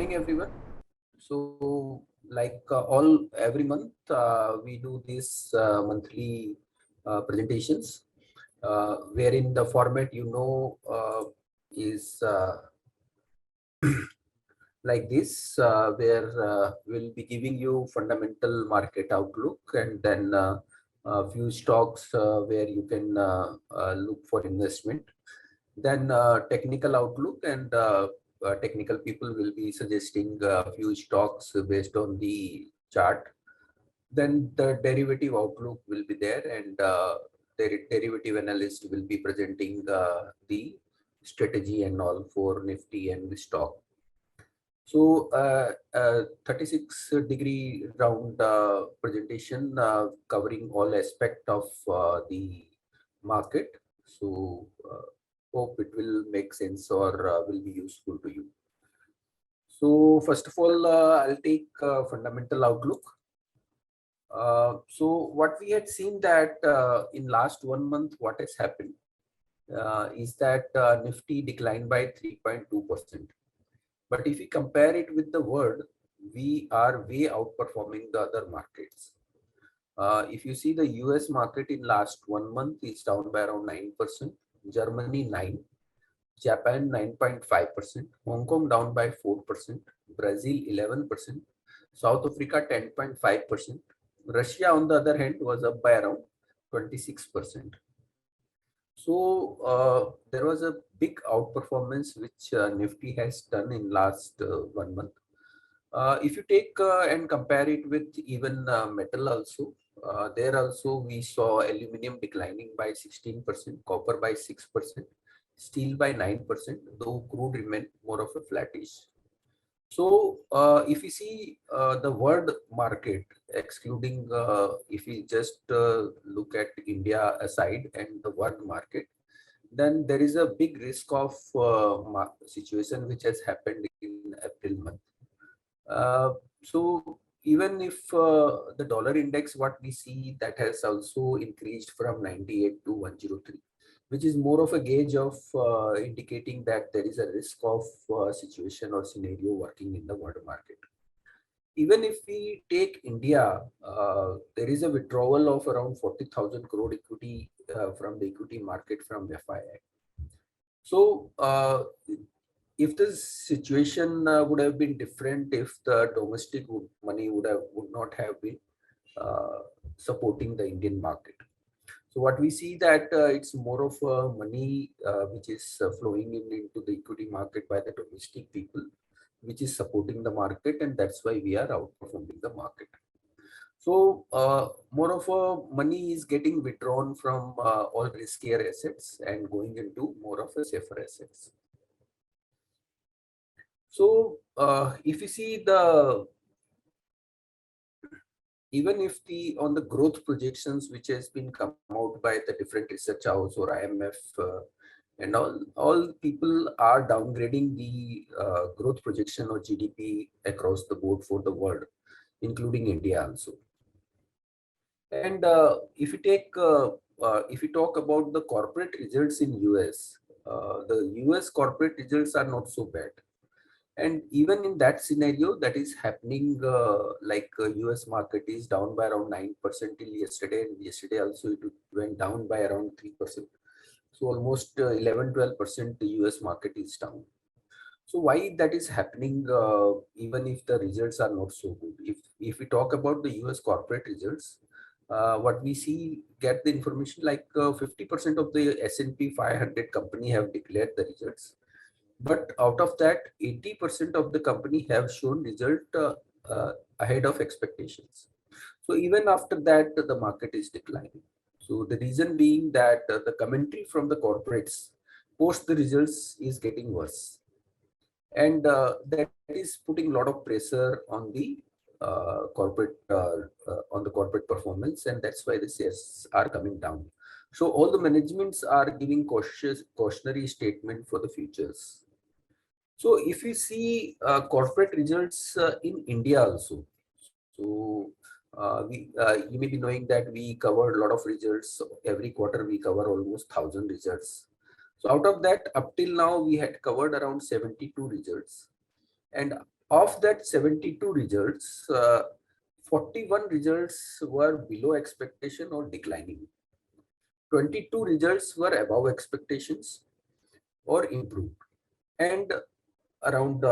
morning, everyone. So, like every month, we do these monthly presentations, wherein the format is like this, where we'll be giving you fundamental market outlook and then a few stocks where you can look for investment. Then technical outlook and technical people will be suggesting a few stocks based on the chart. Then the derivative outlook will be there, and the derivative analyst will be presenting the strategy and all for Nifty and the stock. So 36-degree round presentation covering all aspect of the market. So hope it will make sense or will be useful to you. So first of all, I'll take fundamental outlook. So what we had seen that in last 1 month, what has happened is that Nifty declined by 3.2%. But if we compare it with the world, we are way outperforming the other markets. If you see the US market in last 1 month is down by around 9%, Germany 9%, Japan 9.5%, Hong Kong down by 4%, Brazil 11%, South Africa 10.5%. Russia on the other hand was up by around 26%. So there was a big outperformance which Nifty has done in last 1 month. If you take and compare it with even metal also, there also we saw aluminum declining by 16%, copper by 6%, steel by 9%, though crude remained more of a flattish. So if you see the world market, excluding if we just look at India aside and the world market, then there is a big risk of situation which has happened in April month. So even if the dollar index, what we see, that has also increased from 98 to 103, which is more of a gauge of indicating that there is a risk of situation or scenario working in the world market. Even if we take India, there is a withdrawal of around 40,000 crore equity from the equity market from FII. So if the situation would have been different if the domestic money would not have been supporting the Indian market. So what we see that it's more of money which is flowing into the equity market by the domestic people, which is supporting the market, and that's why we are outperforming the market. So more of money is getting withdrawn from all riskier assets and going into more of a safer assets. So if you see even if on the growth projections which has been come out by the different research house or IMF and all people are downgrading the growth projection or GDP across the board for the world, including India also. And if you talk about the corporate results in US, the US corporate results are not so bad. And even in that scenario, that is happening, US market is down by around 9% till yesterday, and yesterday also it went down by around 3%. So almost 11-12% the US market is down. So why that is happening, even if the results are not so good? If we talk about the US corporate results, what we see, get the information like 50% of the S&P 500 company have declared the results. But out of that, 80% of the company have shown result ahead of expectations. So even after that, the market is declining. So the reason being that the commentary from the corporates post the results is getting worse. And that is putting a lot of pressure on the corporate performance, and that's why the shares are coming down. So all the managements are giving cautionary statement for the futures. So if you see corporate results in India also, so you may be knowing that we cover a lot of results. Every quarter we cover almost 1,000 results. So out of that, up till now, we had covered around 72 results. And Of that 72 results, 41 results were below expectation or declining. 22 results were above expectations or improved, and around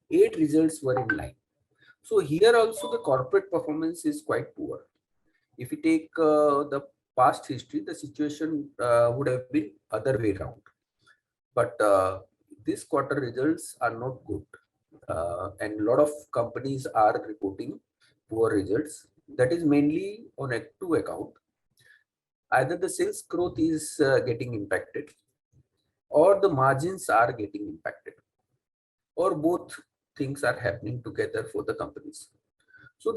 8 results were in line. So here also the corporate performance is quite poor. If you take the past history, the situation would have been other way around. But this quarter results are not good, and a lot of companies are reporting poor results. That is mainly on a two account. Either the sales growth is getting impacted, or the margins are getting impacted, or both things are happening together for the companies. So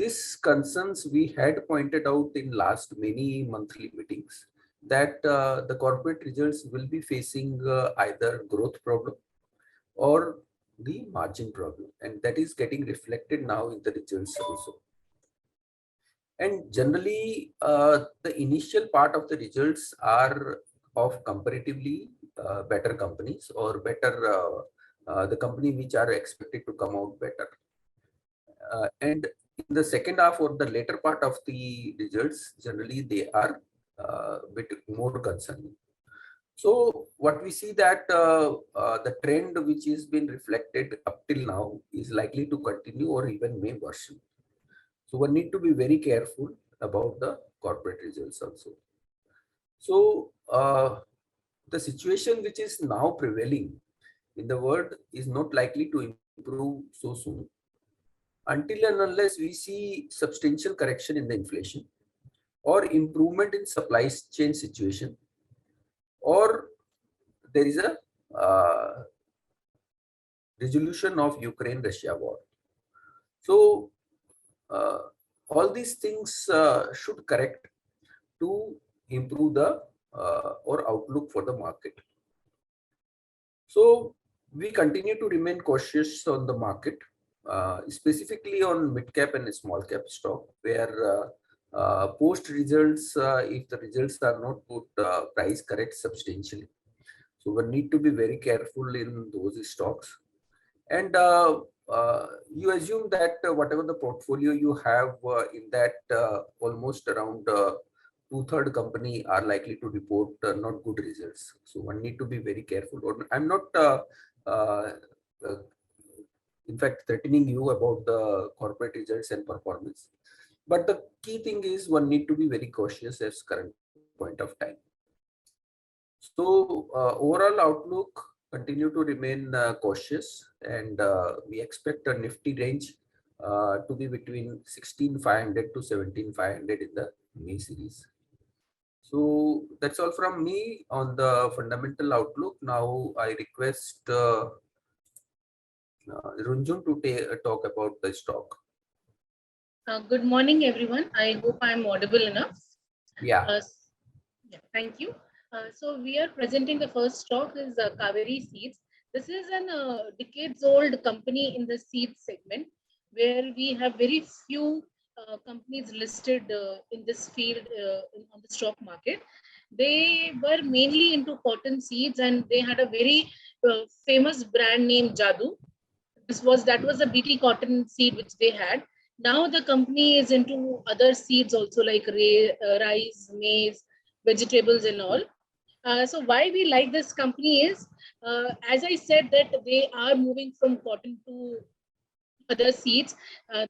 this concerns we had pointed out in last many monthly meetings, that the corporate results will be facing either growth problem or the margin problem, and that is getting reflected now in the results also. And generally, the initial part of the results are of comparatively better companies, or better the company which are expected to come out better. And in the second half or the later part of the results, generally they are a bit more concerning. So what we see that the trend which has been reflected up till now is likely to continue or even may worsen. So one need to be very careful about the corporate results also. So the situation which is now prevailing in the world is not likely to improve so soon, until and unless we see substantial correction in the inflation, or improvement in supply chain situation, or there is a resolution of Ukraine-Russia war. So uh, all these things should correct to improve the or outlook for the market. So we continue to remain cautious on the market, specifically on mid cap and small cap stock, where post results, if the results are not good, price correct substantially. So we need to be very careful in those stocks. And you assume that whatever the portfolio you have in that, almost around two-thirds company are likely to report not good results. So one need to be very careful. Or I'm not, uh, uh, in fact, threatening you about the corporate results and performance. But the key thing is one need to be very cautious as current point of time. So overall outlook continue to remain cautious, and we expect a Nifty range to be between 16,500 to 17,500 in the May series. So that's all from me on the fundamental outlook. Now I request Runjun to talk about the stock. Good morning, everyone. I hope I'm audible enough. Yeah. Yeah, thank you. So we are presenting the first stock is Kaveri Seeds. This is an decades-old company in the seed segment, where we have very few companies listed in this field on the stock market. They were mainly into cotton seeds, and they had a very famous brand name Jadoo. That was a BT cotton seed which they had. Now the company is into other seeds also, like rice, maize, vegetables and all. So why we like this company is, as I said, that they are moving from cotton to other seeds.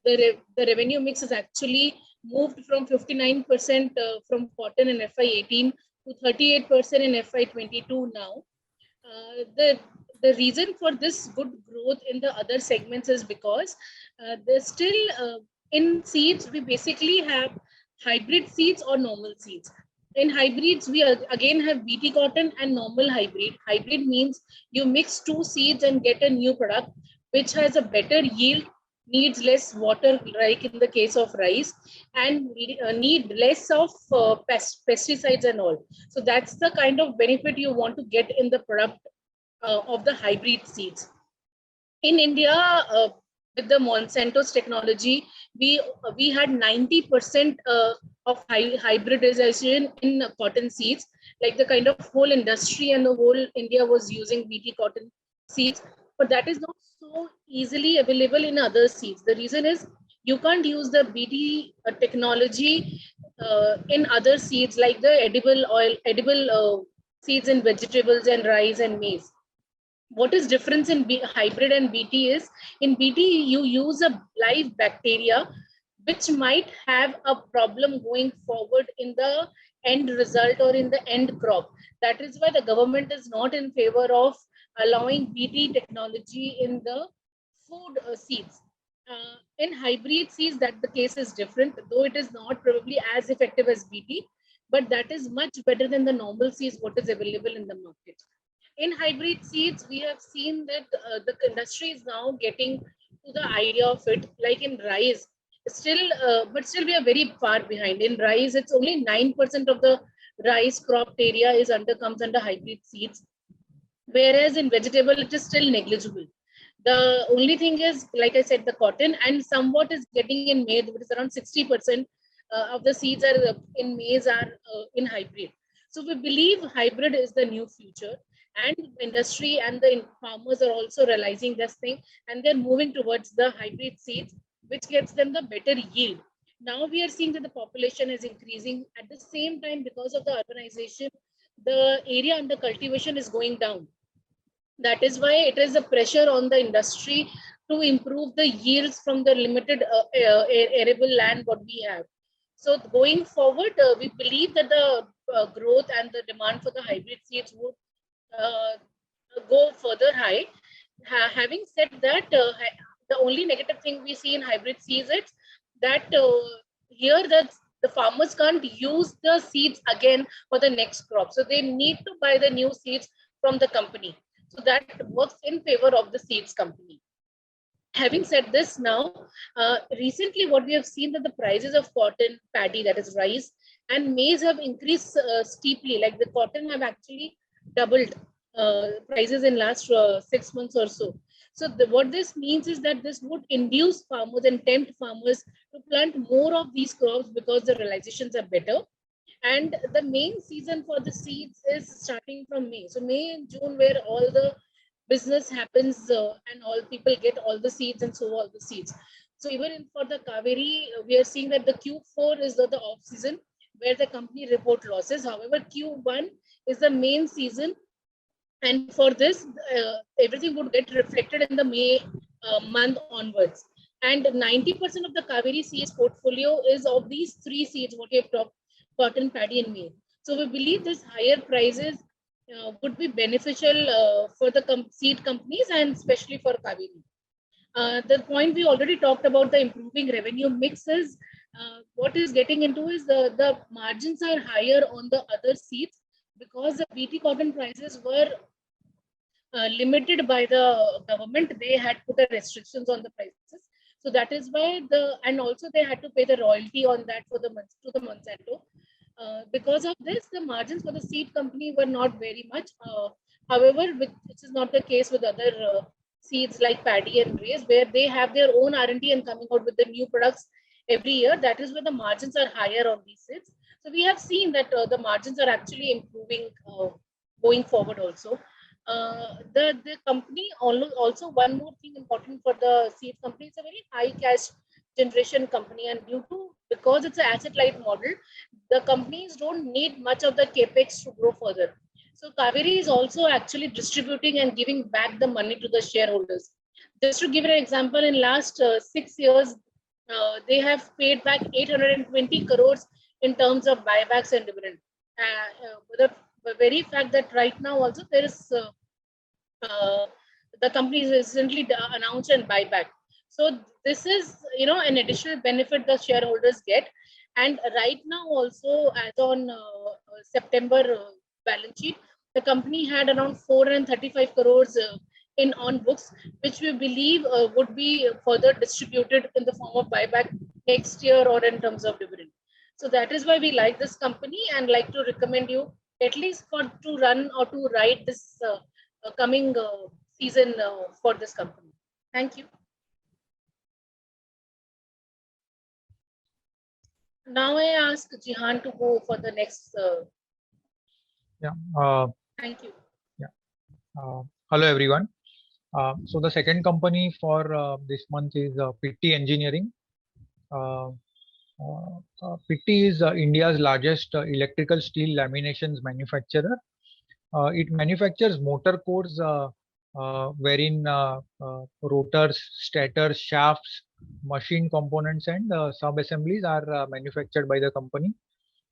The revenue mix has actually moved from 59% from cotton in FY18 to 38% in FY22 now. The reason for this good growth in the other segments is because there's still in seeds we basically have hybrid seeds or normal seeds. In hybrids we again have BT cotton and normal hybrid. Hybrid means you mix two seeds and get a new product which has a better yield, needs less water, like in the case of rice, and need less of pesticides and all. So that's the kind of benefit you want to get in the product of the hybrid seeds. In India, with the Monsanto's technology, we had 90% of hybridization in cotton seeds. Like the kind of whole industry and the whole India was using BT cotton seeds. but that is not so easily available in other seeds. The reason is you can't use the BT technology in other seeds like the edible oil, edible seeds in vegetables and rice and maize. What is difference in hybrid and BT is, in BT you use a live bacteria which might have a problem going forward in the end result or in the end crop. That is why the government is not in favor of allowing BT technology in the food seeds. In hybrid seeds, that the case is different, though it is not probably as effective as BT, but that is much better than the normal seeds what is available in the market. In hybrid seeds, we have seen that the industry is now getting to the idea of it, like in rice. Still, but still we are very far behind. In rice, it's only 9% of the rice cropped area is comes under hybrid seeds, whereas in vegetable it is still negligible. The only thing is, like I said, the cotton, and somewhat is getting in maize, which is around 60% of the seeds are in maize are in hybrid. So we believe hybrid is the new future, and industry and the farmers are also realizing this thing, and they're moving towards the hybrid seeds, which gets them the better yield. Now we are seeing that the population is increasing. At the same time, because of the urbanization, the area under cultivation is going down. That is why it is a pressure on the industry to improve the yields from the limited arable land what we have. So going forward, we believe that the growth and the demand for the hybrid seeds would go further high. Having said that, the only negative thing we see in hybrid seeds is that here the farmers can't use the seeds again for the next crop. So they need to buy the new seeds from the company. So that works in favor of the seeds company. Having said this, now recently what we have seen that the prices of cotton, paddy, that is rice, and maize have increased steeply. Like the cotton have actually doubled prices in last 6 months or so. So what this means is that this would induce farmers and tempt farmers to plant more of these crops because the realizations are better. And the main season for the seeds is starting from May. So May and June, where all the business happens and all people get all the seeds and sow all the seeds. So even for the Kaveri, we are seeing that the Q4 is the off season where the company report losses. However, Q1 is the main season, and for this, everything would get reflected in the May month onwards. And 90% of the Kaveri seeds portfolio is of these three seeds, what you have talked, cotton, paddy, and maize. So we believe this higher prices would be beneficial for the seed companies and especially for Kaveri. The point we already talked about, the improving revenue mix, is what is getting into is the margins are higher on the other seeds because the BT cotton prices were limited by the government. They had put a restrictions on the prices. So that is why and also they had to pay the royalty on that for to the Monsanto. Because of this, the margins for the seed company were not very much. However, which is not the case with other seeds like paddy and maize, where they have their own R&D and coming out with the new products every year. That is where the margins are higher on these seeds. So we have seen that the margins are actually improving going forward also. The company also one more thing important for the seed company, it's a very high cash generation company, and because it's an asset light model, the companies don't need much of the capex to grow further. So Kaveri is also actually distributing and giving back the money to the shareholders. Just to give an example, in last 6 years, they have paid back 820 crores in terms of buybacks and dividend. The very fact that right now also there is the company is recently announced and buyback. So this is an additional benefit the shareholders get. And right now also, as on September balance sheet, the company had around 435 crores in on books, which we believe would be further distributed in the form of buyback next year or in terms of dividend. So that is why we like this company and like to recommend you at least to run or to ride this coming season for this company. Thank you. Now I ask Jihan to go for the next. Yeah. Thank you. Yeah. Hello everyone. So the second company for this month is PITTI Engineering. PITTI is India's largest electrical steel laminations manufacturer. It manufactures motor cores wherein rotors, stators, shafts, machine components, and sub-assemblies are manufactured by the company.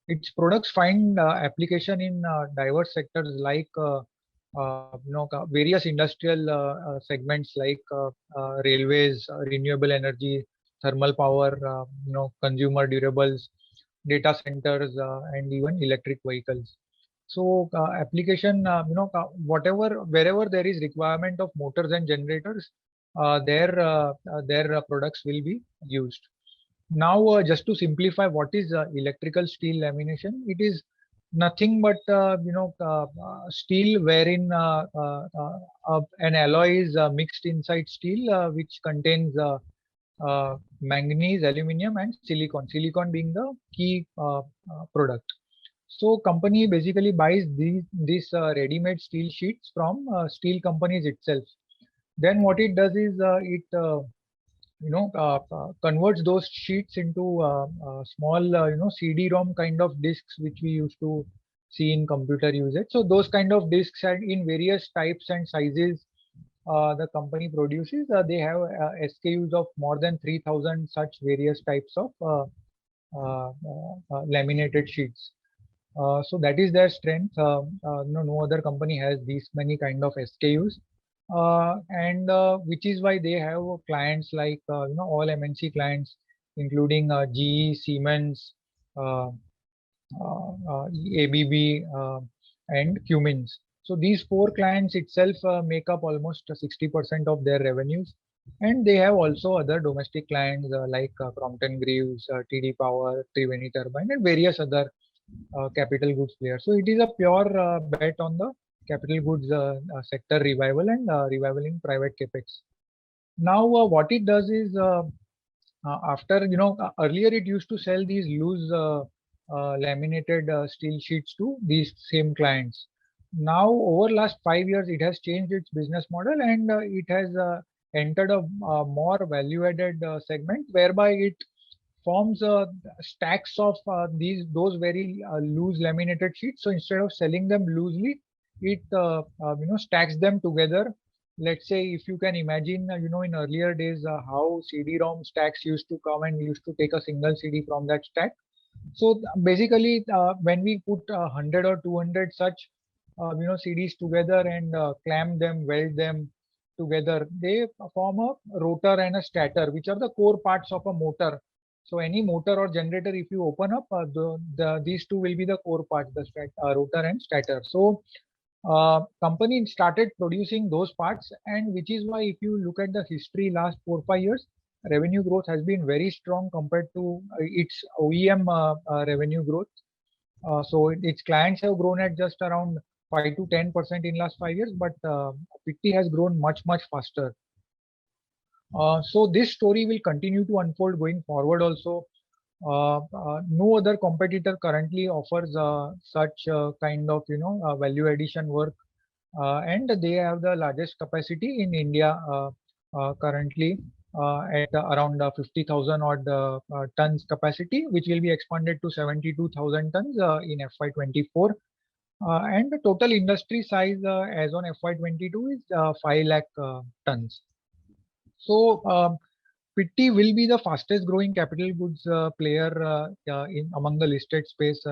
Its products find application in diverse sectors like various industrial segments like railways, renewable energy, thermal power, consumer durables, data centers, and even electric vehicles. So application, whatever, wherever there is requirement of motors and generators, their products will be used. Now, just to simplify, what is electrical steel lamination? It is nothing but steel wherein an alloy is mixed inside steel, which contains manganese, aluminum, and silicon. Silicon being the key product. So company basically buys these ready-made steel sheets from steel companies itself. Then what it does is it converts those sheets into small CD-ROM kind of discs which we used to see in computer usage. So those kind of discs are in various types and sizes the company produces. They have SKUs of more than 3,000 such various types of laminated sheets. So that is their strength. No other company has these many kind of SKUs. And which is why they have clients like all MNC clients, including GE, Siemens, ABB, and Cummins. So these four clients itself make up almost 60% of their revenues, and they have also other domestic clients like Crompton Greaves, TD Power, Triveni Turbine, and various other capital goods players. So it is a pure bet on the capital goods sector revival and revival in private capex. Now, what it does is after earlier it used to sell these loose laminated steel sheets to these same clients. Now, over last 5 years, it has changed its business model and it has entered a more value-added segment whereby it forms stacks of those very loose laminated sheets. So instead of selling them loosely, it stacks them together. Let's say if you can imagine, in earlier days how CD-ROM stacks used to come and we used to take a single CD from that stack. So basically, when we put 100 or 200 such CDs together and clamp them, weld them together, they form a rotor and a stator, which are the core parts of a motor. So any motor or generator, if you open up, these two will be the core parts, the rotor and stator. So company started producing those parts, and which is why if you look at the history last 4-5 years, revenue growth has been very strong compared to its OEM revenue growth. So its clients have grown at just around 5 to 10% in last 5 years, but PITTI has grown much faster. So this story will continue to unfold going forward also. No other competitor currently offers such kind of value addition work, and they have the largest capacity in India currently at around 50,000 odd tons capacity, which will be expanded to 72,000 tons in FY24. And the total industry size as on FY22 is 5 lakh tons. So PITTI will be the fastest growing capital goods player in among the listed space.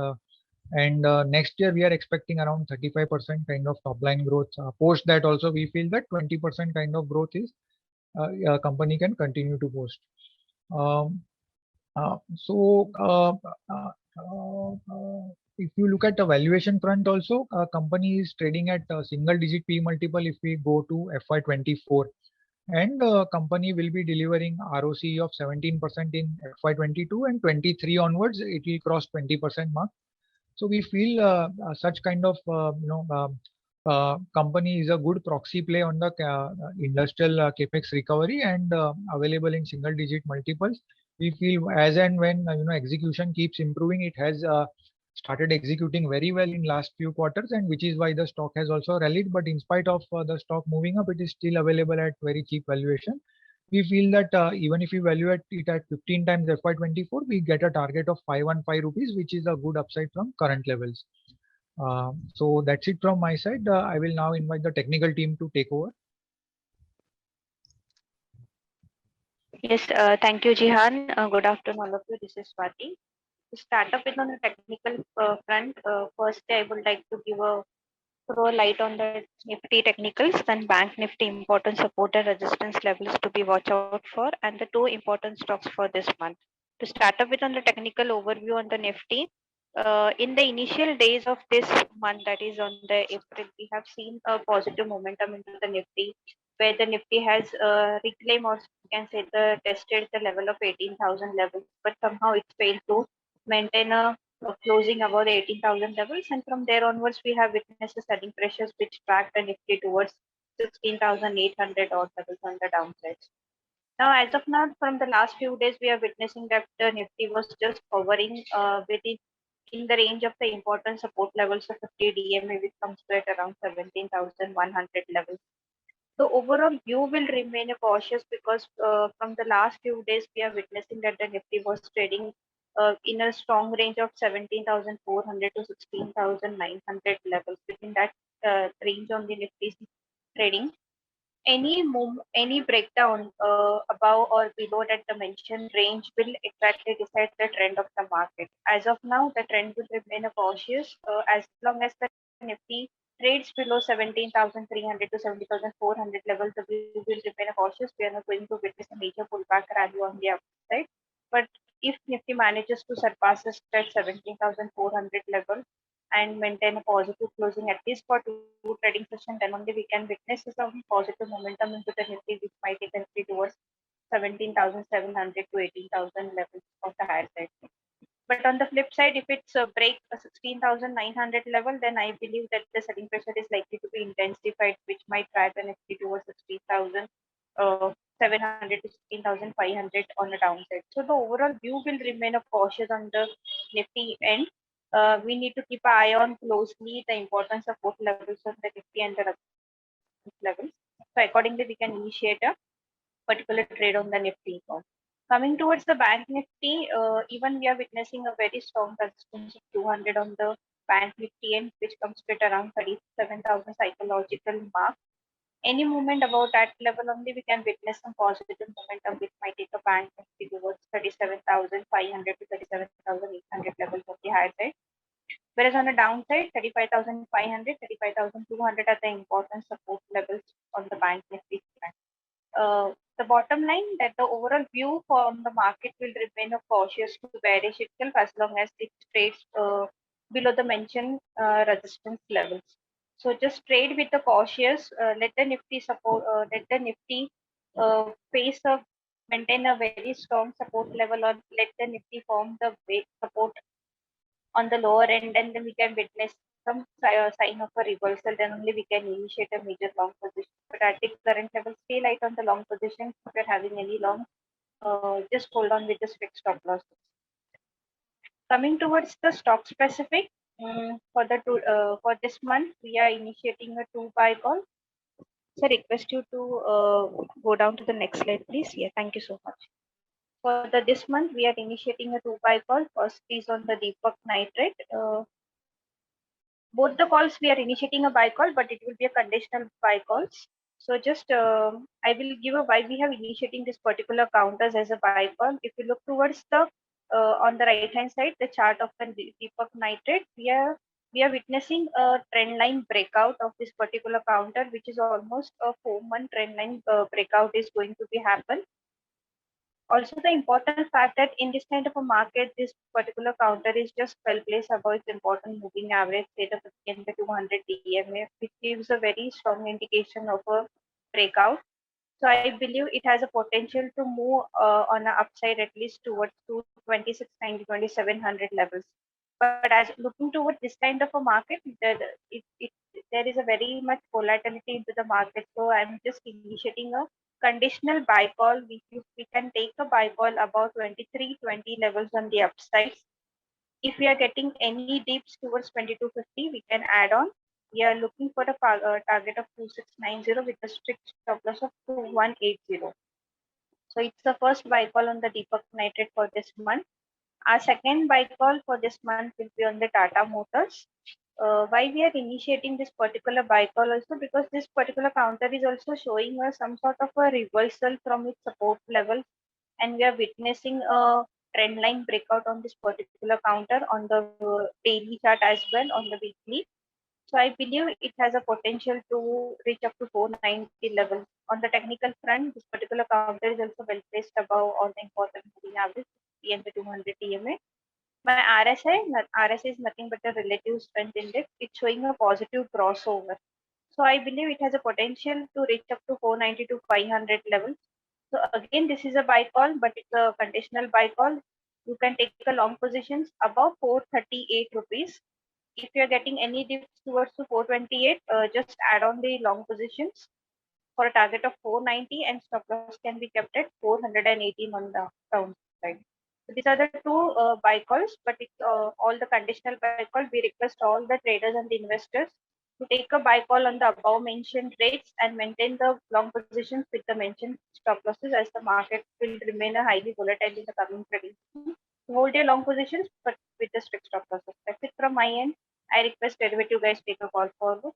And next year we are expecting around 35% kind of top line growth. Post that also we feel that 20% kind of growth is a company can continue to post. If you look at the valuation front also, company is trading at a single digit P multiple if we go to FY24. And company will be delivering ROC of 17% in FY22 and 23 onwards, it will cross 20% mark. So we feel such kind of company is a good proxy play on the industrial capex recovery and available in single digit multiples. We feel as and when execution keeps improving, it has started executing very well in last few quarters, and which is why the stock has also rallied. But in spite of the stock moving up, it is still available at very cheap valuation. We feel that even if we evaluate it at 15 times FY24, we get a target of 515 rupees, which is a good upside from current levels. So that's it from my side. I will now invite the technical team to take over. Yes, thank you, Jihan. Good afternoon, all of you. This is Swati. To start up with on the technical front, first I would like to throw a light on the Nifty technicals, then Bank Nifty important support and resistance levels to be watch out for, and the two important stocks for this month. To start up with on the technical overview on the Nifty, in the initial days of this month, that is on the April, we have seen a positive momentum into the Nifty, where the Nifty has reclaimed, or you can say tested the level of 18,000 levels, but somehow it failed to maintain a closing above the 18,000 levels, and from there onwards we have witnessed the selling pressures which tracked the Nifty towards 16,800 odd levels on the downside. Now, as of now, from the last few days, we are witnessing that the Nifty was just hovering within in the range of the important support levels of 50 DMA, which comes to at around 17,100 levels. The overall view will remain cautious because from the last few days we are witnessing that the Nifty was trading in a strong range of 17,400 to 16,900 levels. Within that range on the Nifty is trading. Any breakdown above or below that the mentioned range will exactly decide the trend of the market. As of now, the trend will remain cautious as long as the Nifty trades below 17,300 to 17,400 levels. The view will remain cautious. We are not going to witness a major pullback rally on the upside. But if Nifty manages to surpass that 17,400 level and maintain a positive closing at least for two trading sessions, then only we can witness some positive momentum into the Nifty, which might take the Nifty towards 17,700 to 18,000 levels of the higher side. But on the flip side, if it's a break a 16,900 level, then I believe that the selling pressure is likely to be intensified, which might drive the Nifty towards 16,700 to 16,500 on the downside. So the overall view will remain a cautious on the Nifty end. We need to keep an eye on closely the importance of both levels of the Nifty and the levels. So accordingly, we can initiate a particular trade on the Nifty. Coming towards the Bank Nifty, even we are witnessing a very strong resistance of 200 on the Bank Nifty end, which comes to around 37,000 psychological mark. Any movement above that level only, we can witness some positive momentum, which might take a Bank Nifty towards 37,500 to 37,800 levels of the higher side. Whereas on the downside, 35,500, 35,200 are the important support levels on the Bank Nifty. The bottom line that the overall view from the market will remain a cautious to bearish itself as long as it trades below the mentioned resistance levels. So just trade with the cautious. Let the Nifty support. Let the Nifty face a maintain a very strong support level, or let the Nifty form the support on the lower end, and then we can witness some sign of a reversal. Then only we can initiate a major long position. But at the current level, stay light on the long position. If you're having any long, just hold on with the strict stop losses. Coming towards the stock specific, for this month, we are initiating a 2 buy call. So request you to go down to the next slide, please. Yeah, thank you so much. For this month, we are initiating a 2 buy call. First is on the Deepak Nitrate. Both the calls we are initiating a buy call, but it will be a conditional buy calls. So just I will give a why we have initiating this particular counters as a buy call. If you look towards the on the right hand side, the chart of the Deepak Nitrate, we are witnessing a trend line breakout of this particular counter, which is almost a 4-month trend line breakout is going to be happen. Also, the important fact that in this kind of a market, this particular counter is just 12 place above its important moving average, say the 200 DMA, which gives a very strong indication of a breakout. So I believe it has a potential to move on an upside at least towards 22690, 2700 levels. But as looking towards this kind of a market, there is a very much volatility into the market. So I'm just initiating a conditional buy call. We can take a buy call about 2320 levels on the upside. If we are getting any dips towards 2250, we can add on. We are looking for a target of 2690 with a strict stop loss of 2180. So it's the first buy call on the Deepak Nitrate for this month. Our second buy call for this month will be on the Tata Motors. Why we are initiating this particular buy call also, because this particular counter is also showing us some sort of a reversal from its support level, and we are witnessing a trend line breakout on this particular counter on the daily chart as well on the weekly. So I believe it has a potential to reach up to 490 levels. On the technical front, this particular counter is also well placed above all the important moving average, and the 200 EMA. My RSI is nothing but a relative strength index. It's showing a positive crossover. So I believe it has a potential to reach up to 490 to 500 levels. So again, this is a buy call, but it's a conditional buy call. You can take a long positions above 438 rupees. If you're getting any dips towards to 428, just add on the long positions for a target of 490, and stop loss can be kept at 418 on the downside. So these are the two buy calls, but it's all the conditional buy call. We request all the traders and the investors to take a buy call on the above mentioned rates and maintain the long positions with the mentioned stop losses, as the market will remain a highly volatile in the coming trading. Hold your long positions, but with the strict stop losses. That's it from my end. I request derivative guys take a call forward.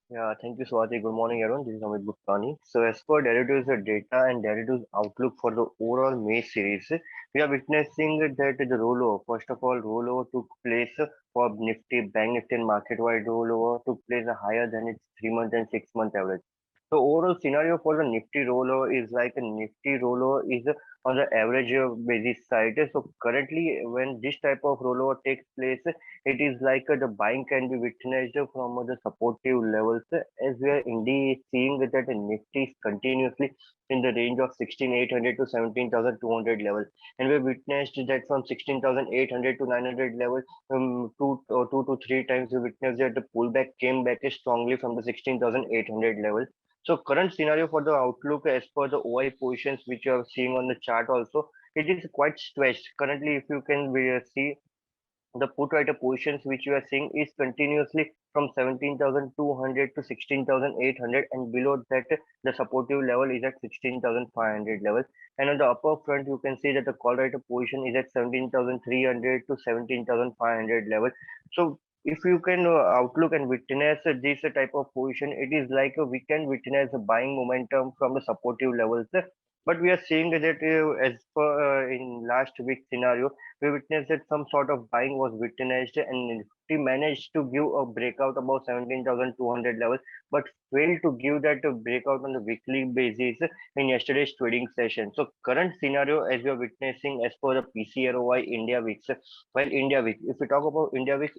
Yeah, thank you, Swati. Good morning, everyone. This is Amit Bhutani. So, as per derivatives data and derivatives outlook for the overall May series, we are witnessing that the rollover, first of all, rollover took place for Nifty, Bank Nifty, and market-wide rollover took place higher than its 3-month and 6-month average. So, overall scenario for the Nifty rollover is like a Nifty rollover is on the average basis side. So, currently, when this type of rollover takes place, it is like the buying can be witnessed from the supportive levels, as we are indeed seeing that the Nifty is continuously in the range of 16,800 to 17,200 levels, and we witnessed that from 16,800 to 900 levels, two to three times we witnessed that the pullback came back strongly from the 16,800 level. So current scenario for the outlook as per the OI positions which you are seeing on the chart also, it is quite stretched. Currently, if you can see the put writer positions which you are seeing is continuously from 17,200 to 16,800, and below that the supportive level is at 16,500 level, and on the upper front you can see that the call writer position is at 17,300 to 17,500 level. So if you can outlook and witness this type of position, it is like we can witness the buying momentum from the supportive levels, but we are seeing that as per in last week scenario, we witnessed that some sort of buying was witnessed, and Nifty managed to give a breakout above 17,200 level, but failed to give that breakout on the weekly basis in yesterday's trading session. So current scenario, as we are witnessing as per the PCROI India Wix, while India Wix, if we talk about India Wix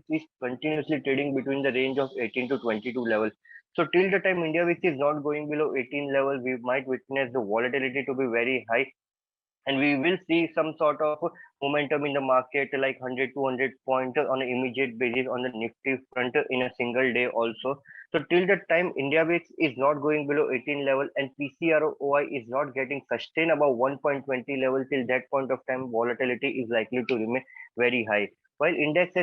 is continuously trading between the range of 18 to 22 levels. So till the time India Wix is not going below 18 level, we might witness the volatility to be very high, and we will see some sort of momentum in the market like 100 200 point on an immediate basis on the Nifty front in a single day also. So till the time India Wix is not going below 18 level and PCROI is not getting sustained above 1.20 level, till that point of time volatility is likely to remain very high. While Nifty index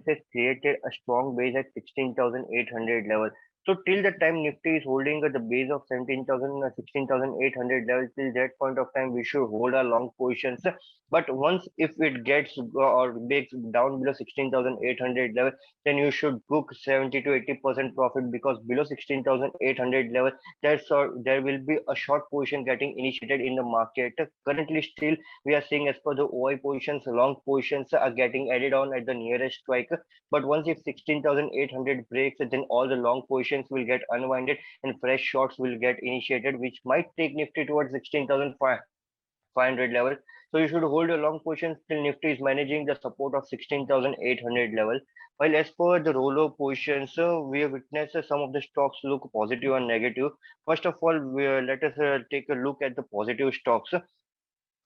has created a strong base at 16,800 level. So till the time Nifty is holding at the base of 17,000, 16,800 level, till that point of time we should hold our long positions. But once if it gets or breaks down below 16,800 level, then you should book 70 to 80% profit, because below 16,800 level, there will be a short position getting initiated in the market. Currently, still we are seeing as per the OI positions, long positions are getting added on at the nearest strike. But once if 16,800 breaks, then all the long positions will get unwinded and fresh shorts will get initiated, which might take Nifty towards 16,500 level. So you should hold a long position till Nifty is managing the support of 16,800 level. While as per the rollover positions, we have witnessed some of the stocks look positive and negative. First of all, let us take a look at the positive stocks.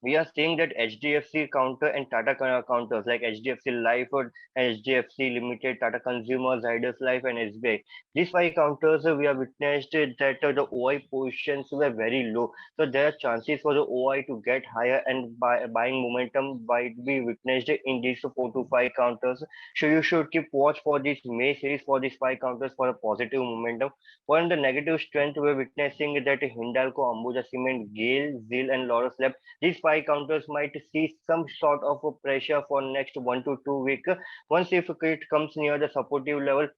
we are seeing that HDFC counter and Tata counters like HDFC Life or HDFC Limited, Tata Consumers, Zydus Life, and SBI. These five counters, we have witnessed that the OI positions were very low. So there are chances for the OI to get higher, and buying momentum might be witnessed in these 4 to 5 counters. So you should keep watch for this May series for these five counters for a positive momentum. On the negative strength, we're witnessing that Hindalco, Ambuja Cement, GAIL, ZEAL, and Laurus Lab, these five counters might see some sort of a pressure for next 1 to 2 weeks. Once if it comes near the supportive level,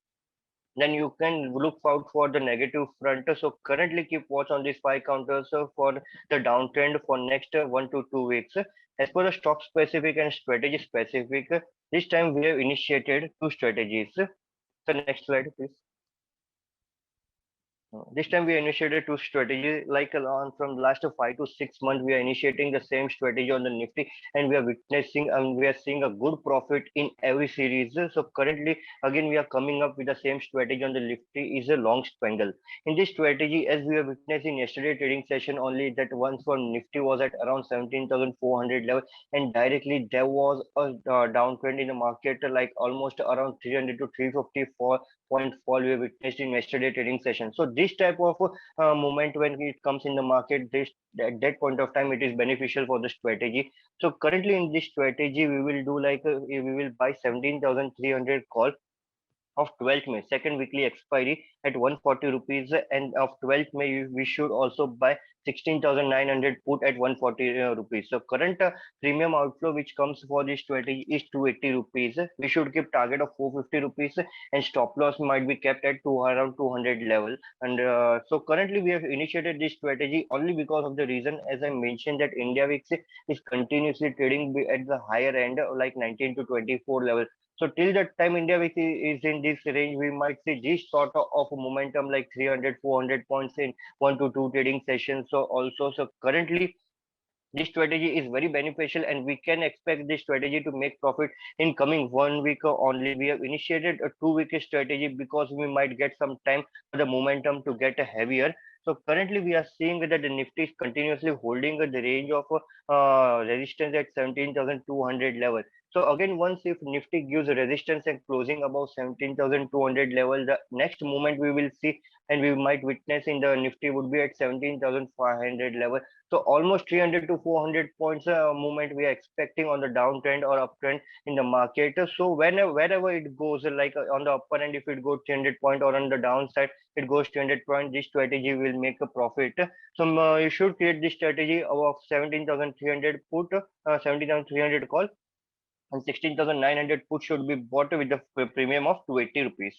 then you can look out for the negative front. So currently keep watch on these five counters for the downtrend for next 1 to 2 weeks. As per the stock specific and strategy specific, this time we have initiated two strategies. The next slide, please. This time we initiated two strategies like on from last 5 to 6 months we are initiating the same strategy on the Nifty, and we are witnessing and we are seeing a good profit in every series. So currently again we are coming up with the same strategy on the Nifty is a long spangle. In this strategy, as we are witnessing yesterday trading session only, that once for Nifty was at around 17,400 level, and directly there was a downtrend in the market like almost around 300 to 350 point fall we witnessed in yesterday trading session. So this type of moment when it comes in the market, this at that point of time it is beneficial for the strategy. So currently in this strategy we will do like we will buy 17,300 call of 12th May, second weekly expiry at 140 rupees, and of 12th May we should also buy 16,900 put at 140 rupees. So current premium outflow which comes for this strategy is 280 rupees. We should keep target of 450 rupees, and stop loss might be kept at around 200 level. And so currently we have initiated this strategy only because of the reason as I mentioned that India VIX is continuously trading at the higher end like 19 to 24 level. So till that time India which is in this range, we might see this sort of momentum like 300, 400 points in 1 to 2 trading sessions. So also, so currently this strategy is very beneficial, and we can expect this strategy to make profit in coming 1 week only. We have initiated a 2 week strategy because we might get some time for the momentum to get heavier. So currently we are seeing that the Nifty is continuously holding the range of resistance at 17,200 level. So again, once if Nifty gives a resistance and closing above 17,200 level, the next moment we will see and we might witness in the Nifty would be at 17,500 level. So almost 300 to 400 points movement we are expecting on the downtrend or uptrend in the market. So wherever it goes, like on the upper end, if it goes 300 point, or on the downside it goes 300 point, this strategy will make a profit. So you should create this strategy of 17,300 put, 17,300 call, and 16,900 put should be bought with the premium of 280 rupees.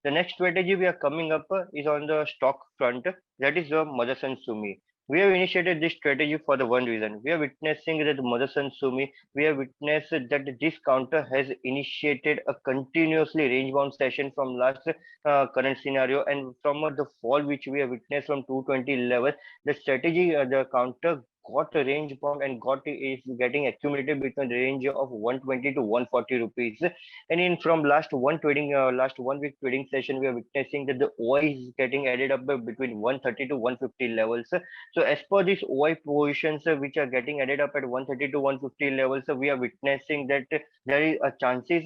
The next strategy we are coming up is on the stock front, that is the Motherson Sumi. We have initiated this strategy for the one reason. We are witnessing that Motherson Sumi, we have witnessed that this counter has initiated a continuously range bound session from last current scenario, and from the fall which we have witnessed from 220 level, the strategy, the counter got a range bound and got is getting accumulated between the range of 120 to 140 rupees. And in from last 1 week trading session, we are witnessing that the OI is getting added up by between 130 to 150 levels. So as per these OI positions which are getting added up at 130 to 150 levels, we are witnessing that there is a chances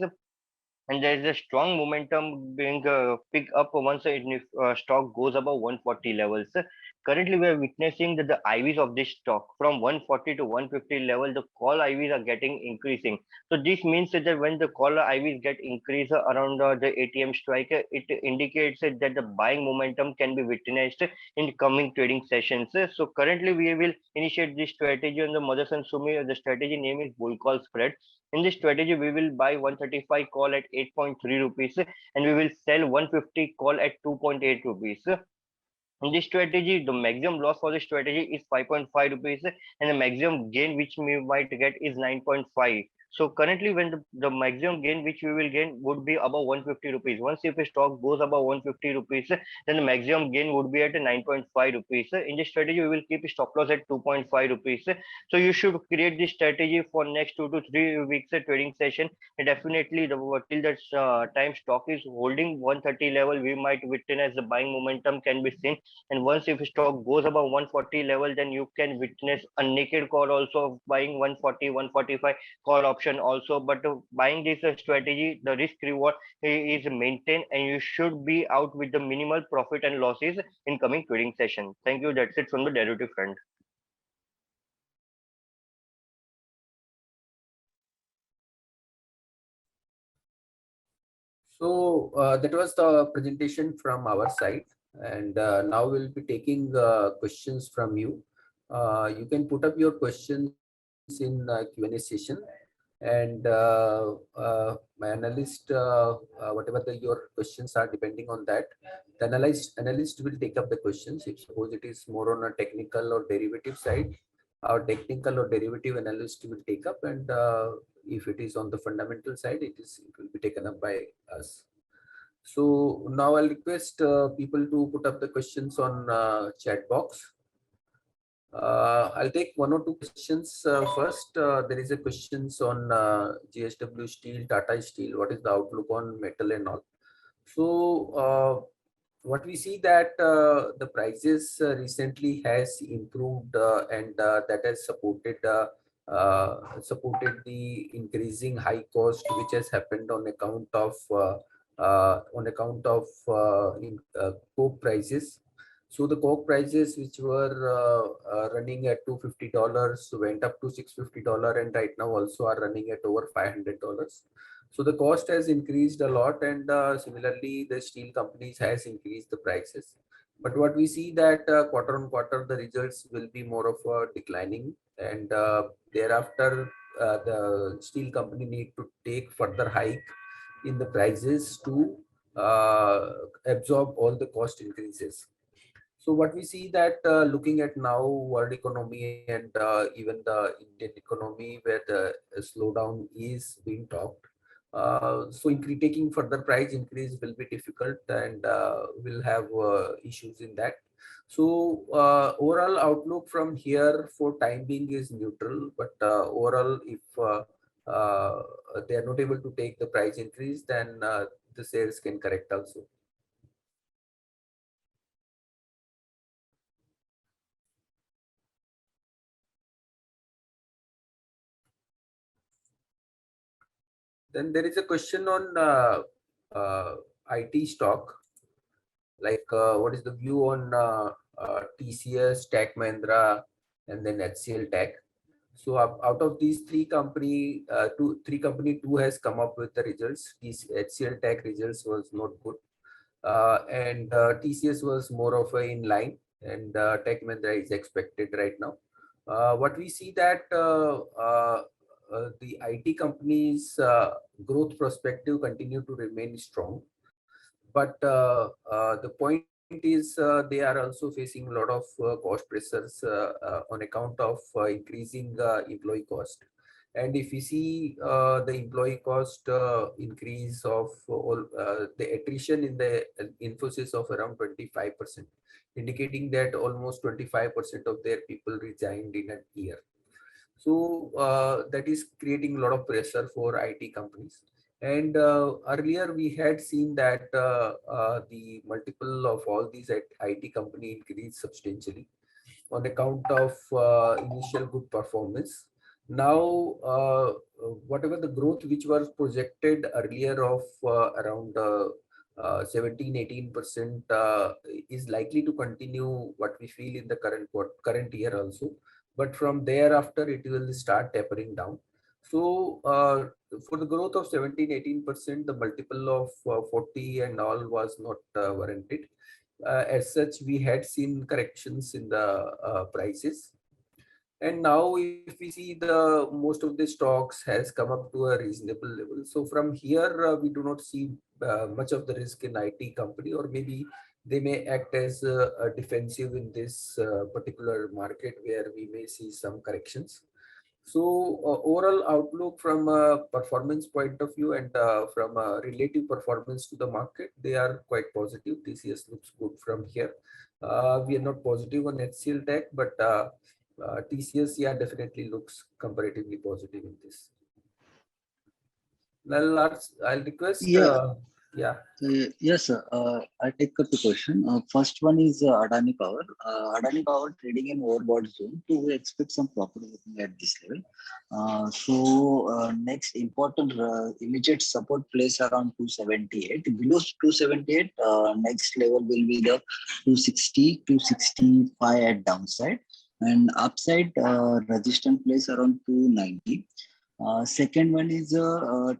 and there is a strong momentum being picked up once if stock goes above 140 levels. Currently, we are witnessing that the IVs of this stock from 140 to 150 level, the call IVs are getting increasing. So this means that when the call IVs get increased around the ATM strike, it indicates that the buying momentum can be witnessed in coming trading sessions. So currently, we will initiate this strategy on the Motherson Sumi. The strategy name is bull call spread. In this strategy, we will buy 135 call at 8.3 rupees, and we will sell 150 call at 2.8 rupees. In this strategy, the maximum loss for this strategy is 5.5 rupees, and the maximum gain which we might get is 9.5. So currently, when the maximum gain which we will gain would be above 150 rupees. Once if a stock goes above 150 rupees, then the maximum gain would be at 9.5 rupees. In this strategy, we will keep a stop loss at 2.5 rupees. So you should create this strategy for next 2 to 3 weeks trading session. And definitely, till that time stock is holding 130 level, we might witness the buying momentum can be seen. And once if stock goes above 140 level, then you can witness a naked call also of buying 140, 145 call option also. But buying this strategy, the risk reward is maintained, and you should be out with the minimal profit and losses in coming trading session. Thank you. That's it from the derivative front. So that was the presentation from our side, and now we'll be taking questions from you. You can put up your questions in Q&A session, and my analyst, whatever your questions are, depending on that, the analyst will take up the questions. If suppose it is more on a technical or derivative side, our technical or derivative analyst will take up, and if it is on the fundamental side, it will be taken up by us. So now I'll request people to put up the questions on chat box. I'll take one or two questions first. There is a questions on GSW Steel, Tata Steel. What is the outlook on metal and all? So what we see that the prices recently has improved, and that has supported the increasing high cost which has happened on account of coke prices. So the coke prices which were running at $250 went up to $650, and right now also are running at over $500. So the cost has increased a lot, and similarly the steel companies has increased the prices. But what we see that quarter on quarter the results will be more of a declining, and thereafter the steel company need to take further hike in the prices to absorb all the cost increases. So what we see that looking at now world economy and even the Indian economy where the slowdown is being talked. So taking further price increase will be difficult, and we'll have issues in that. So overall outlook from here for time being is neutral, but overall if uh, they are not able to take the price increase, then the sales can correct also. Then there is a question on IT stock, like what is the view on TCS, Tech Mahindra, and then HCL Tech. So out of these three company, two has come up with the results. HCL Tech results was not good, and TCS was more of a in line, and Tech Mahindra is expected right now. What we see that the IT companies' growth perspective continue to remain strong, but the point is they are also facing a lot of cost pressures on account of increasing employee cost. And if we see the employee cost increase of all the attrition in the Infosys of around 25%, indicating that almost 25% of their people resigned in a year. So that is creating a lot of pressure for IT companies. And earlier we had seen that the multiple of all these IT company increased substantially on account of initial good performance. Now, whatever the growth which was projected earlier of around 17-18% is likely to continue what we feel in the current year also. But from thereafter, it will start tapering down. So for the growth of 17-18%, the multiple of 40 and all was not warranted. As such, we had seen corrections in the prices. And now if we see the most of the stocks has come up to a reasonable level. So from here, we do not see much of the risk in IT company, or maybe they may act as a defensive in this particular market where we may see some corrections. So overall outlook from a performance point of view and from a relative performance to the market, they are quite positive. TCS looks good from here. We are not positive on HCL Tech, but TCS, yeah, definitely looks comparatively positive in this. I'll request, Yeah, yeah. yes, sir. I take up the question. First one is Adani Power. Adani Power trading in overbought zone. So we expect some profit booking at this level. Next important immediate support place around 278. Below 278, next level will be the 260, 265 at downside. And upside resistance place around 290. Second one is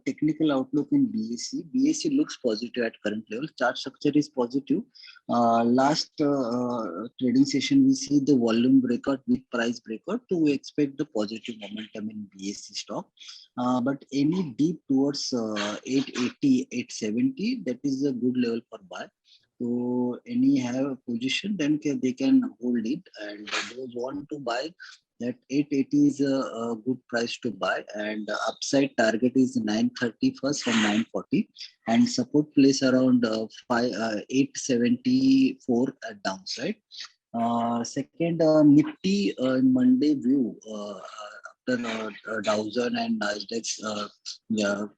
technical outlook in BSC. BSC looks positive at current level. Chart structure is positive. Last trading session, we see the volume breakout with price breakout. So we expect the positive momentum in BSC stock. But any deep towards 880, 870, that is a good level for buy. So any have a position, then they can hold it. And those want to buy, that 880 is a good price to buy, and the upside target is 930 first and 940, and support place around 874 at downside. Second, Nifty in Monday view, after Dow Jones and Nasdaq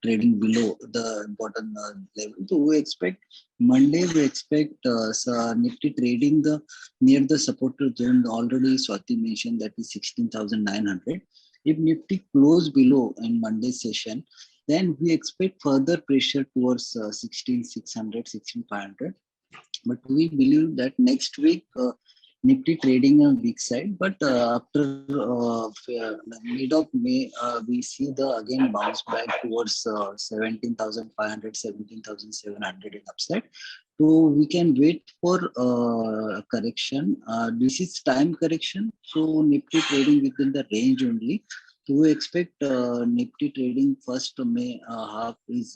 trading below the bottom level. So we expect Monday, we expect Nifty trading the near the supporter zone. Already Swati mentioned that is 16,900. If Nifty close below in Monday session, then we expect further pressure towards 16,600, 16,500. But we believe that next week Nifty trading on weak side, but after mid of May, we see the again bounce back towards 17,500, 17,700 in upside. So we can wait for correction. This is time correction, so Nifty trading within the range only. So we expect Nifty trading first May half is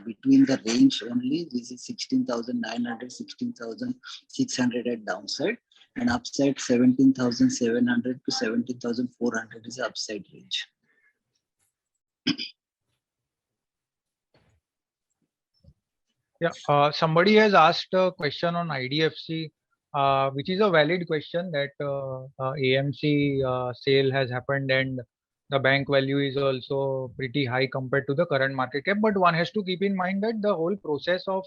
between the range only. This is 16,900, 16,600 at downside, and upside 17,700 to 17,400 is the upside range. Yeah, somebody has asked a question on IDFC, which is a valid question, that AMC sale has happened and the bank value is also pretty high compared to the current market cap. But one has to keep in mind that the whole process of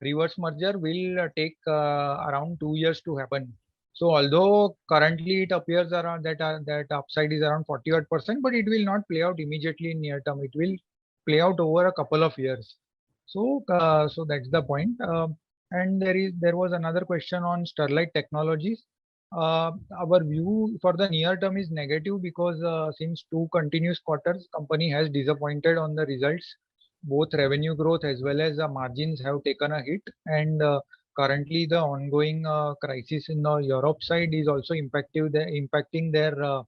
reverse merger will take around 2 years to happen. So although currently it appears around that upside is around 40%, but it will not play out immediately in near term. It will play out over a couple of years. So that's the point. And there was another question on Sterlite Technologies. Our view for the near term is negative because since 2 continuous quarters, company has disappointed on the results. Both revenue growth as well as margins have taken a hit, and currently the ongoing crisis in the Europe side is also impacting their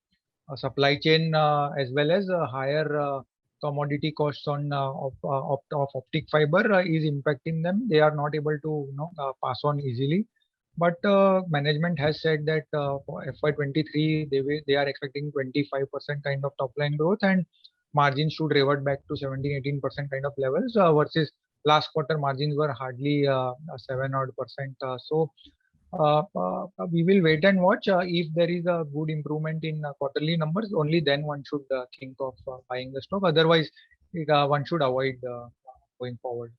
supply chain, as well as higher commodity costs on of optic fiber is impacting them. They are not able to pass on easily. But management has said that for FY23 they are expecting 25% kind of top line growth, and margins should revert back to 17-18% kind of levels, versus last quarter margins were hardly 7 odd percent. We will wait and watch. If there is a good improvement in quarterly numbers, only then one should think of buying the stock. Otherwise, one should avoid going forward.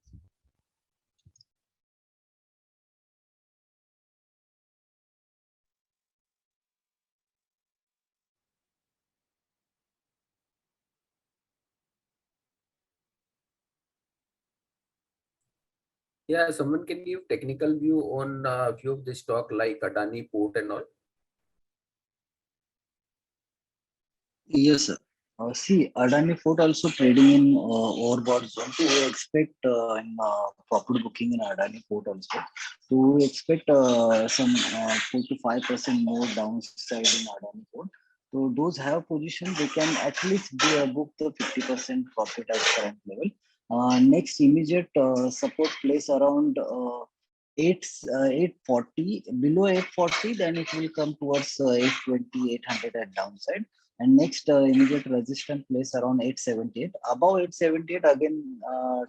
Yeah, someone can give technical view on a few of the stock like Adani Port and all. Yes, sir. See, Adani Port also trading in overbought zone. So we expect profit booking in Adani Port also. So we expect some 4 to 5% more downside in Adani Port. So those have position, they can at least book the 50% profit at current level. Next immediate support place around 840. Below 840, then it will come towards 820, 800 at downside. And next immediate resistance place around 878. Above 878 again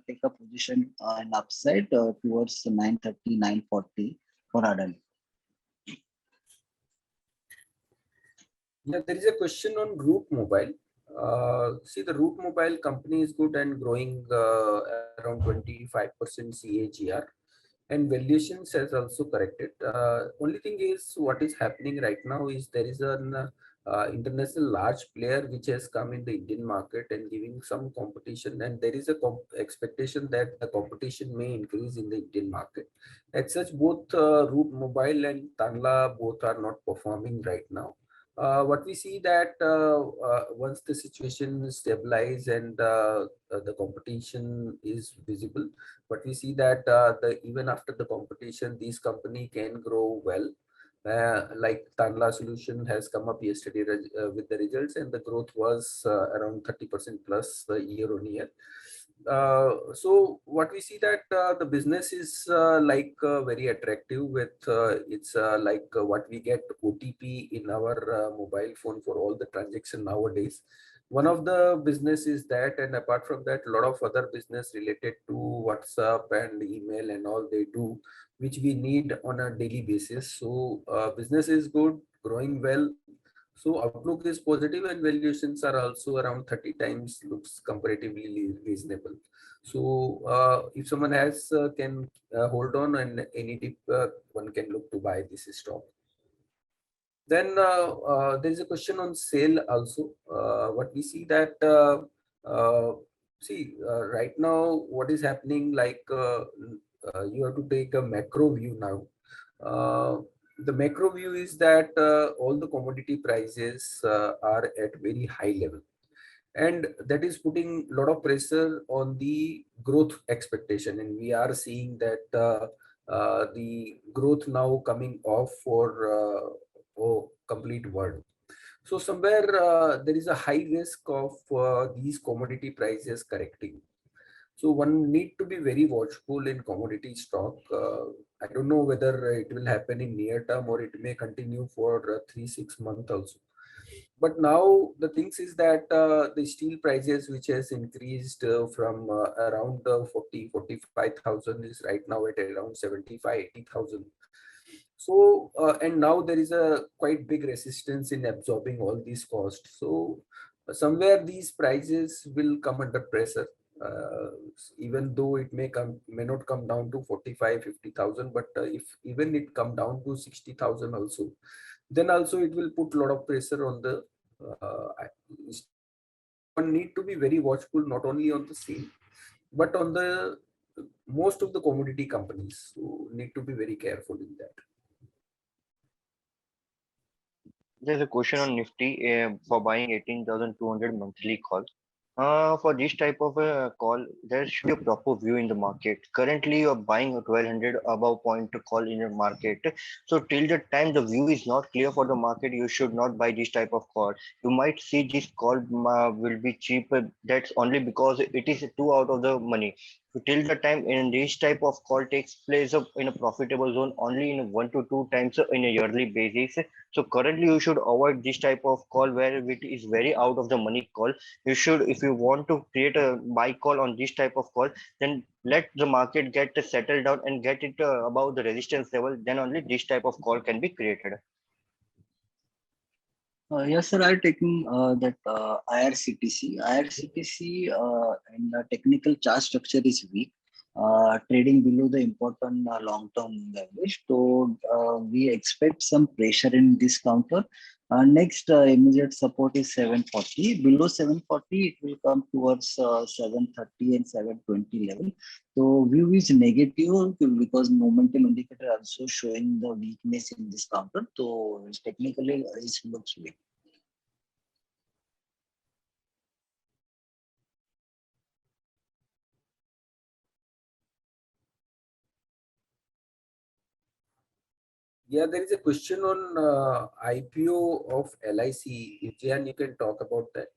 take a position and upside towards 930, 940 for Adani. Yeah, there is a question on Root Mobile. See, the Root Mobile company is good and growing around 25% CAGR, and valuations has also corrected. Only thing is, what is happening right now is there is an international large player which has come in the Indian market and giving some competition, and there is a expectation that the competition may increase in the Indian market. As such, both Root Mobile and Tanla both are not performing right now. What we see that once the situation is stabilized and the competition is visible, but we see that even after the competition, these company can grow well. Like Tanla Solution has come up yesterday with the results, and the growth was around 30% plus year on year. So what we see that the business is very attractive with it's what we get OTP in our mobile phone for all the transaction nowadays. One of the business is that, and apart from that, a lot of other business related to WhatsApp and email and all they do, which we need on a daily basis. So business is good, growing well. So outlook is positive and valuations are also around 30 times, looks comparatively reasonable. So if someone has can hold on, and any dip, one can look to buy this stock. Then there is a question on sale also. What we see that right now what is happening, you have to take a macro view now. The macro view is that all the commodity prices are at very high level, and that is putting a lot of pressure on the growth expectation, and we are seeing that the growth now coming off for complete world. So somewhere there is a high risk of these commodity prices correcting. So one need to be very watchful in commodity stock. I don't know whether it will happen in near term or it may continue for 3-6 months also. But now the things is that the steel prices, which has increased from around 45,000, is right now at around 75-80,000. So and now there is a quite big resistance in absorbing all these costs. So somewhere these prices will come under pressure. Even though it may not come down to 45-50,000, but if even it come down to 60,000 also, then also it will put a lot of pressure on the one need to be very watchful not only on the sale but on the most of the commodity companies. So need to be very careful in that. There's a question on Nifty for buying 18,200 monthly call. For this type of a call, there should be a proper view in the market. Currently, you're buying a 1200 above point to call in your market. So till the time the view is not clear for the market, you should not buy this type of call. You might see this call will be cheap. That's only because it is too out of the money. So till the time in this type of call takes place in a profitable zone only in 1 to 2 times in a yearly basis. So currently you should avoid this type of call where it is very out of the money call. You should, if you want to create a buy call on this type of call, then let the market get settled down and get it above the resistance level. Then only this type of call can be created. Yes, sir. I'm taking that IRCTC. IRCTC and the technical chart structure is weak, trading below the important long-term average. So we expect some pressure in this counter. Next immediate support is 740. Below 740, it will come towards 730 and 720 level. So view is negative because momentum indicator also showing the weakness in this counter. So technically, it looks weak. Yeah, there is a question on IPO of LIC. Jian, you can talk about that.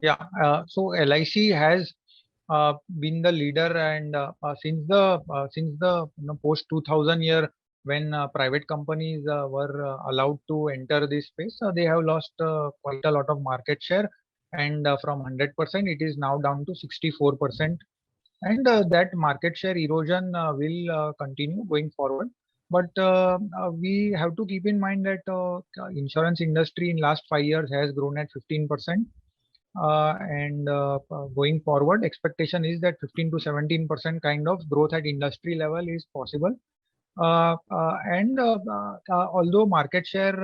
Yeah, so LIC has been the leader, and since the post 2000 year when private companies were allowed to enter this space, they have lost quite a lot of market share, and from 100% it is now down to 64%. And that market share erosion will continue going forward. But we have to keep in mind that insurance industry in last 5 years has grown at 15%. And going forward, expectation is that 15 to 17% kind of growth at industry level is possible. Although market share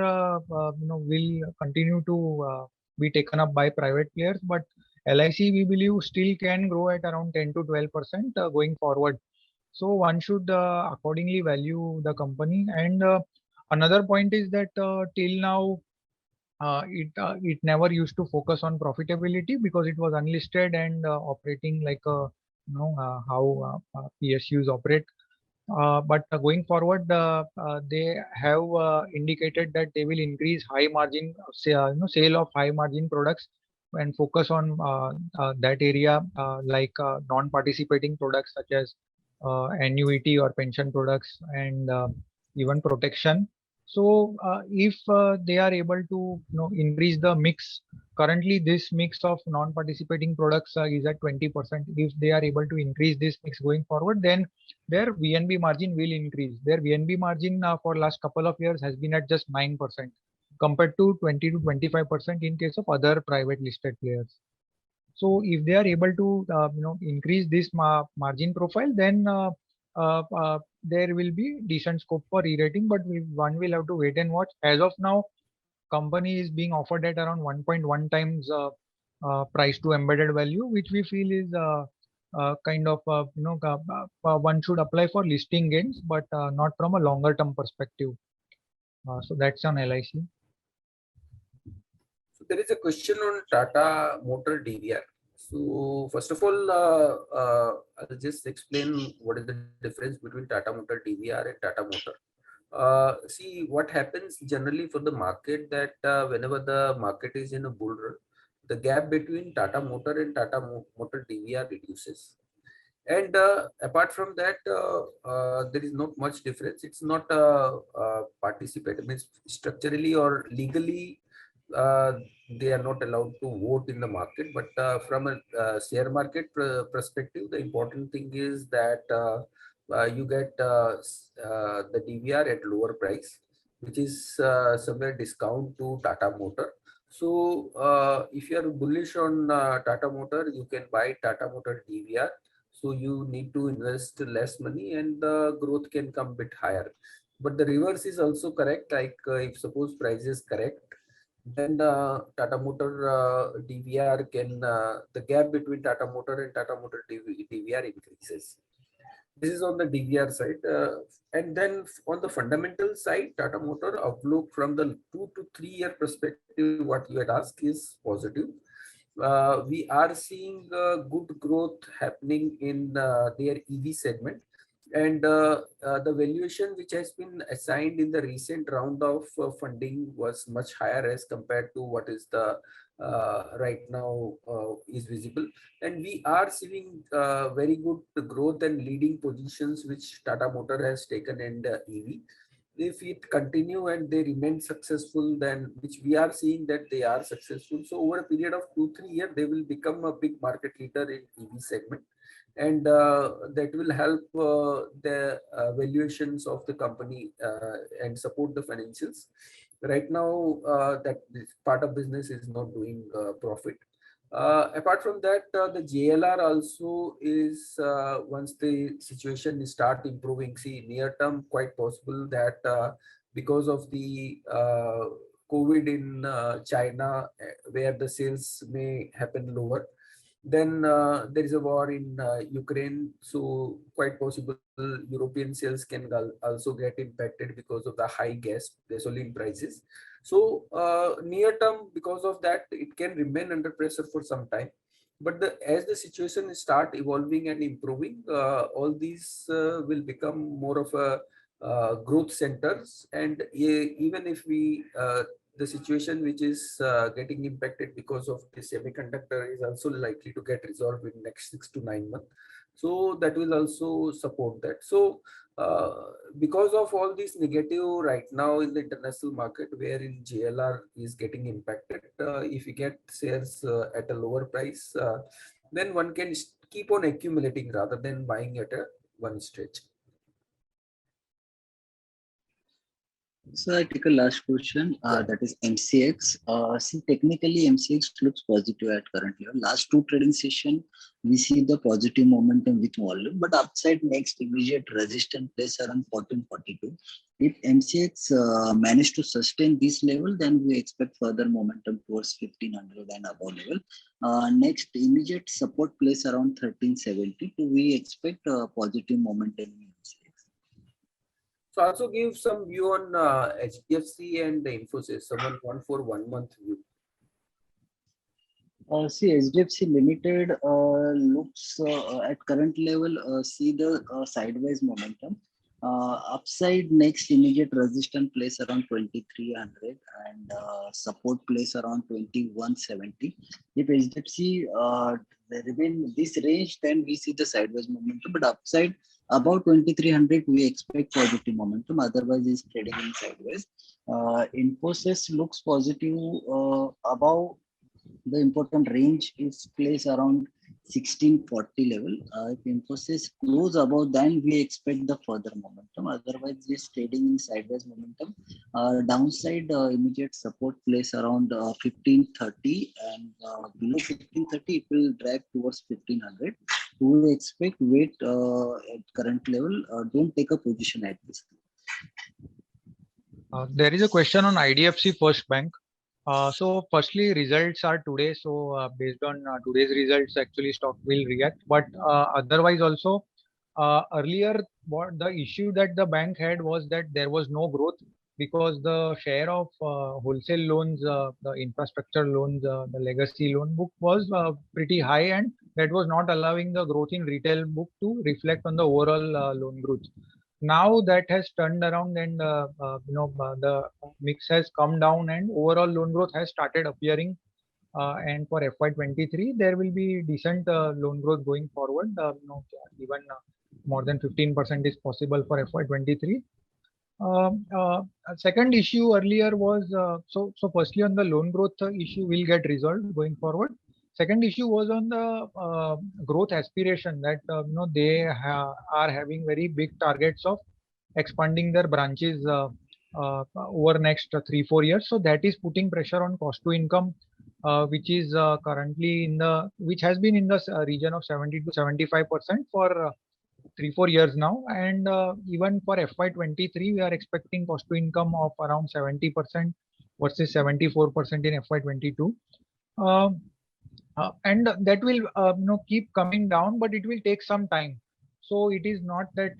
will continue to be taken up by private players, but LIC we believe still can grow at around 10 to 12% going forward. So one should accordingly value the company. And another point is that till now it never used to focus on profitability because it was unlisted and operating like a how PSUs operate. But going forward, they have indicated that they will increase high margin sale of high margin products and focus on that area like non-participating products such as annuity or pension products and even protection. So if they are able to increase the mix, currently this mix of non-participating products is at 20%. If they are able to increase this mix going forward, then their VNB margin will increase. Their VNB margin for last couple of years has been at just 9% compared to 20 to 25% in case of other private listed players. So if they are able to increase this margin profile, then there will be decent scope for re-rating. But one will have to wait and watch. As of now, company is being offered at around 1.1 times price to embedded value, which we feel is kind of one should apply for listing gains, but not from a longer term perspective. So that's on LIC. So there is a question on Tata Motor DVR. So first of all, I'll just explain what is the difference between Tata Motor DVR and Tata Motor. See what happens generally for the market, that whenever the market is in a bull run, the gap between Tata Motor and Tata Motor DVR reduces. And apart from that, there is not much difference. It's not participate, means structurally or legally they are not allowed to vote in the market. But from a share market perspective, the important thing is that you get the DVR at lower price, which is somewhere discount to Tata Motor. So if you are bullish on Tata Motor, you can buy Tata Motor DVR. So you need to invest less money and the growth can come a bit higher. But the reverse is also correct. Like if suppose price is correct, then Tata Motor DVR can, the gap between Tata Motor and Tata Motor DVR increases. This is on the DVR side. And then on the fundamental side, Tata Motor outlook from the 2 to 3 year perspective, what you had asked is positive. We are seeing good growth happening in their EV segment, and the valuation which has been assigned in the recent round of funding was much higher as compared to what is the right now is visible. And we are seeing very good growth and leading positions which Tata Motor has taken in the EV. If it continue and they remain successful, then which we are seeing that they are successful, so over a period of 2-3 years they will become a big market leader in EV segment, and that will help the valuations of the company and support the financials. Right now that this part of business is not doing profit. Apart from that, the JLR also is, once the situation start improving, see near term quite possible that because of the COVID in China, where the sales may happen lower, then there is a war in Ukraine, so quite possible European sales can also get impacted because of the high gasoline prices. So near term, because of that, it can remain under pressure for some time. But as the situation start evolving and improving, all these will become more of a growth centers. And even if we the situation which is getting impacted because of the semiconductor is also likely to get resolved in next 6 to 9 months. So that will also support that. So because of all this negative right now in the international market, wherein JLR is getting impacted, if you get shares at a lower price, then one can keep on accumulating rather than buying at a one stretch. So I take a last question, that is MCX. See, technically MCX looks positive at current level. Last two trading session, we see the positive momentum with volume, but upside next immediate resistance place around 1442. If MCX manage to sustain this level, then we expect further momentum towards 1500 and above level. Next immediate support place around 1370. We expect positive momentum in MCX. So also give some view on HDFC and the Infosys, someone want for 1 month view. See, HDFC Limited looks at current level, see the sideways momentum. Upside next immediate resistance place around 2300 and support place around 2170. If HDFC remain this range, then we see the sideways momentum, but upside about 2300 we expect positive momentum, otherwise is trading in sideways. Infosys looks positive above the important range is placed around 1640 level. If Infosys close above, then we expect the further momentum. Otherwise, is trading in sideways momentum. Downside immediate support place around 1530 and below 1530 it will drag towards 1500. We expect wait at current level. Don't take a position at this time. There is a question on IDFC First Bank. So firstly, results are today. So based on today's results, actually stock will react. But otherwise also, earlier what the issue that the bank had was that there was no growth because the share of wholesale loans, the infrastructure loans, the legacy loan book was pretty high, and that was not allowing the growth in retail book to reflect on the overall loan growth. Now that has turned around, and the mix has come down and overall loan growth has started appearing, and for FY23 there will be decent loan growth going forward. Even more than 15% is possible for FY23. Second issue earlier was so firstly on the loan growth issue will get resolved going forward. Second issue was on the growth aspiration that they are having very big targets of expanding their branches over next 3-4 years. So that is putting pressure on cost to income, which is currently which has been in the region of 70 to 75% for 3-4 years now, and even for FY23 we are expecting cost to income of around 70% versus 74% in FY22. And that will keep coming down, but it will take some time. So it is not that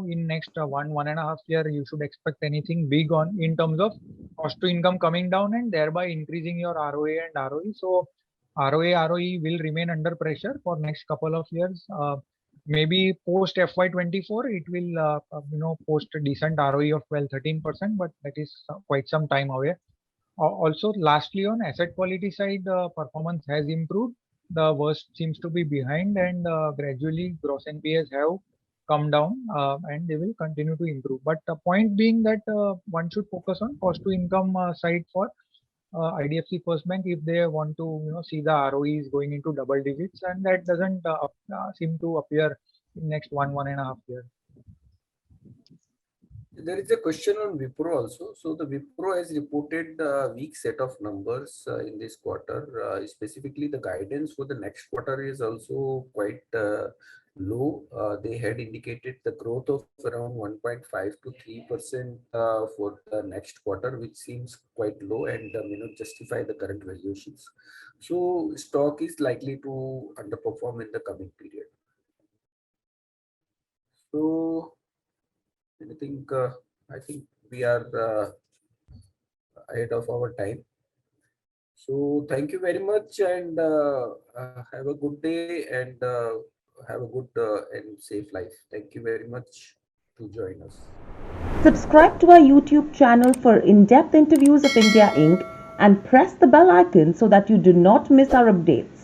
in next 1.5 year you should expect anything big on in terms of cost to income coming down and thereby increasing your ROA and ROE. So ROA ROE will remain under pressure for next couple of years. Maybe post FY24 it will post a decent ROE of 12-13%, but that is quite some time away. Also, lastly, on asset quality side, performance has improved. The worst seems to be behind, and gradually gross NPAs have come down, and they will continue to improve. But the point being that one should focus on cost to income side for IDFC First Bank if they want to see the ROEs going into double digits, and that doesn't seem to appear in next 1.5 years. There is a question on Wipro also. So the Wipro has reported a weak set of numbers in this quarter. Specifically, the guidance for the next quarter is also quite low. They had indicated the growth of around 1.5 to 3% for the next quarter, which seems quite low and may not justify the current valuations. So stock is likely to underperform in the coming period. So I think we are ahead of our time. So thank you very much, and have a good day, and have a good and safe life. Thank you very much to join us. Subscribe to our YouTube channel for in-depth interviews of India Inc. and press the bell icon so that you do not miss our updates.